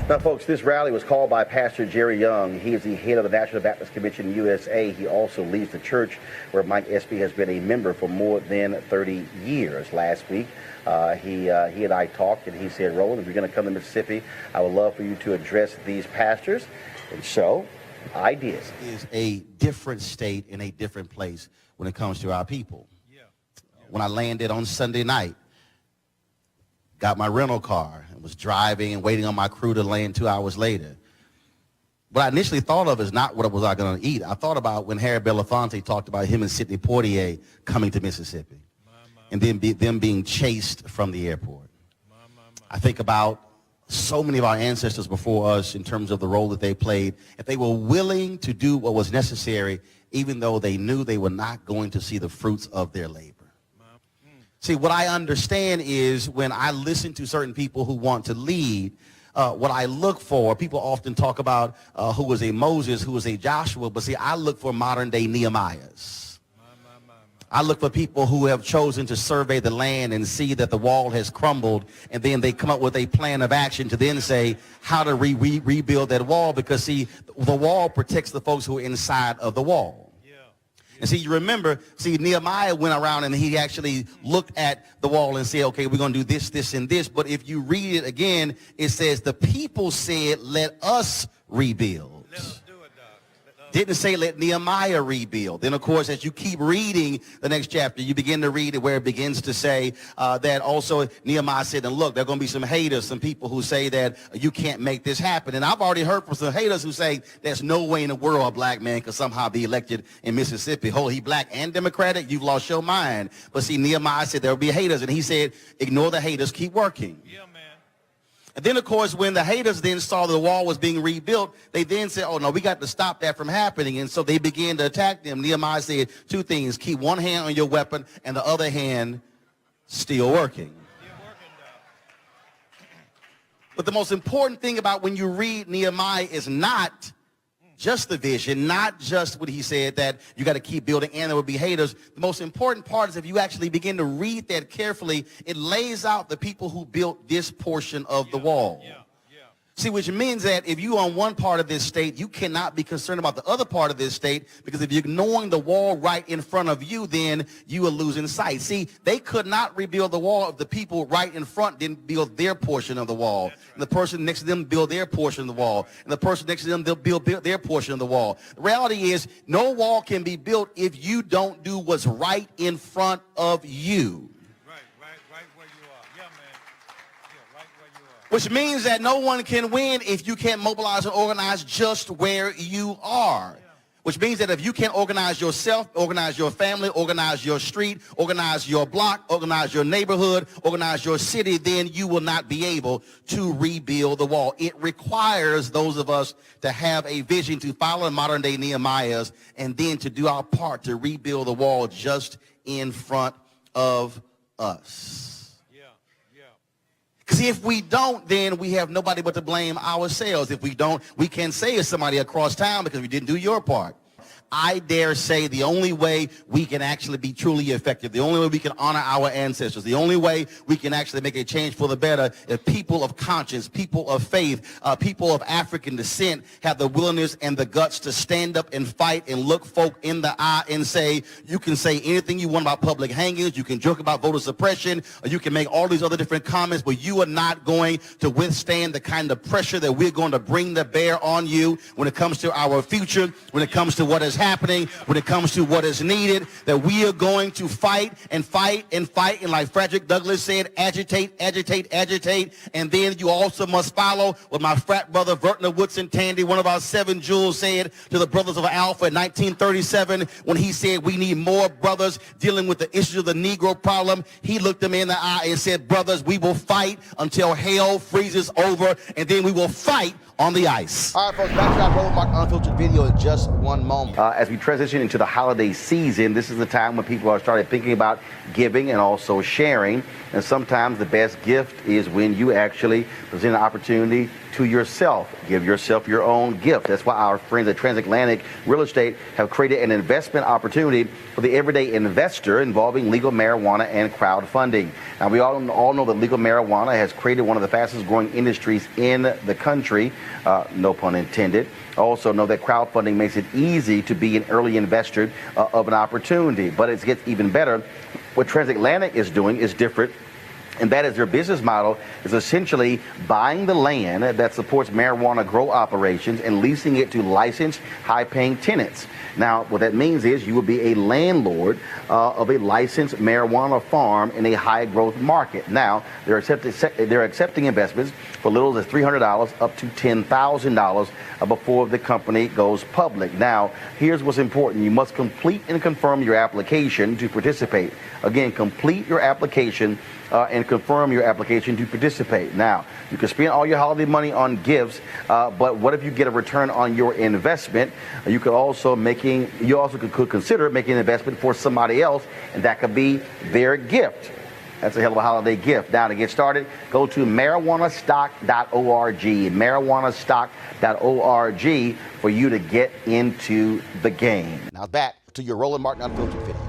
Now, folks, this rally was called by Pastor Jerry Young. He is the head of the National Baptist Convention USA. He also leads the church where Mike Espy has been a member for more than 30 years. Last week, he and I talked, and he said, Roland, if you're going to come to Mississippi, I would love for you to address these pastors. And so I did. This is a different state in a different place when it comes to our people. When I landed on Sunday night, got my rental car and was driving and waiting on my crew to land 2 hours later. What I initially thought of is not what was I going to eat. I thought about when Harry Belafonte talked about him and Sidney Poitier coming to Mississippi and then them being chased from the airport. I think about so many of our ancestors before us in terms of the role that they played. If they were willing to do what was necessary, even though they knew they were not going to see the fruits of their labor. See, what I understand is when I listen to certain people who want to lead, what I look for, people often talk about who was a Moses, who was a Joshua, but see, I look for modern-day Nehemiahs. I look for people who have chosen to survey the land and see that the wall has crumbled, and then they come up with a plan of action to then say how to rebuild that wall, because, see, the wall protects the folks who are inside of the wall. And see, you remember, Nehemiah went around and he actually looked at the wall and said, okay, we're going to do this, this, and this. But if you read it again, it says the people said, let us rebuild. Let us do it, Doc. Didn't say let Nehemiah rebuild. Then, of course, as you keep reading the next chapter, you begin to read it where it begins to say that also Nehemiah said, and look, there are going to be some haters, some people who say that you can't make this happen. And I've already heard from some haters who say there's no way in the world a black man could somehow be elected in Mississippi. Oh, he black and Democratic? You've lost your mind. But see, Nehemiah said there will be haters, and he said, ignore the haters, keep working. Yeah, man. And then, of course, when the haters then saw the wall was being rebuilt, they then said, oh, no, we got to stop that from happening. And so they began to attack them. Nehemiah said two things: keep one hand on your weapon and the other hand still working. But the most important thing about when you read Nehemiah is not just the vision, not just what he said, that you got to keep building and there will be haters. The most important part is if you actually begin to read that carefully, it lays out the people who built this portion of the wall. See, which means that if you're on one part of this state, you cannot be concerned about the other part of this state, because if you're ignoring the wall right in front of you, then you are losing sight. See, they could not rebuild the wall if the people right in front didn't build their portion of the wall. And the person next to them build their portion of the wall. And the person next to them, they'll build their portion of the wall. The reality is no wall can be built if you don't do what's right in front of you. Which means that no one can win if you can't mobilize and organize just where you are. Which means that if you can't organize yourself, organize your family, organize your street, organize your block, organize your neighborhood, organize your city, then you will not be able to rebuild the wall. It requires those of us to have a vision, to follow modern day Nehemiahs, and then to do our part to rebuild the wall just in front of us. Because if we don't, then we have nobody but to blame ourselves. If we don't, we can't say it's somebody across town because we didn't do your part. I dare say the only way we can actually be truly effective, the only way we can honor our ancestors, the only way we can actually make a change for the better, if people of conscience, people of faith, people of African descent have the willingness and the guts to stand up and fight and look folk in the eye and say, you can say anything you want about public hangings, you can joke about voter suppression, or you can make all these other different comments, but you are not going to withstand the kind of pressure that we're going to bring to bear on you when it comes to our future, when it comes to what is happening, when it comes to what is needed, that we are going to fight and fight and fight, and like Frederick Douglass said, agitate, agitate, agitate. And then you also must follow what my frat brother Vertner Woodson Tandy, one of our 7 jewels, said to the Brothers of Alpha in 1937 when he said we need more brothers dealing with the issue of the Negro problem. He looked them in the eye and said, brothers, we will fight until hell freezes over, and then we will fight on the ice. All right, folks, back to our Roland Martin Unfiltered video in just one moment. As we transition into the holiday season, this is the time when people are starting thinking about giving and also sharing. And sometimes the best gift is when you actually present an opportunity to yourself. Give yourself your own gift. That's why our friends at Transatlantic Real Estate have created an investment opportunity for the everyday investor involving legal marijuana and crowdfunding. Now, we all know that legal marijuana has created one of the fastest growing industries in the country, no pun intended. Also know that crowdfunding makes it easy to be an early investor of an opportunity, but it gets even better. What Transatlantic is doing is different, and that is their business model is essentially buying the land that supports marijuana grow operations and leasing it to licensed, high-paying tenants. Now, what that means is you will be a landlord of a licensed marijuana farm in a high-growth market. Now, they're accepting investments for little as $300 up to $10,000 before the company goes public. Now, here's what's important. You must complete and confirm your application to participate. Again, complete your application and confirm your application to participate. Now, you can spend all your holiday money on gifts, but what if you get a return on your investment? You could also could consider making an investment for somebody else, and that could be their gift. That's a hell of a holiday gift. Now, to get started, go to marijuanastock.org, marijuanastock.org for you to get into the game. Now back to your Roland Martin Unfiltered video.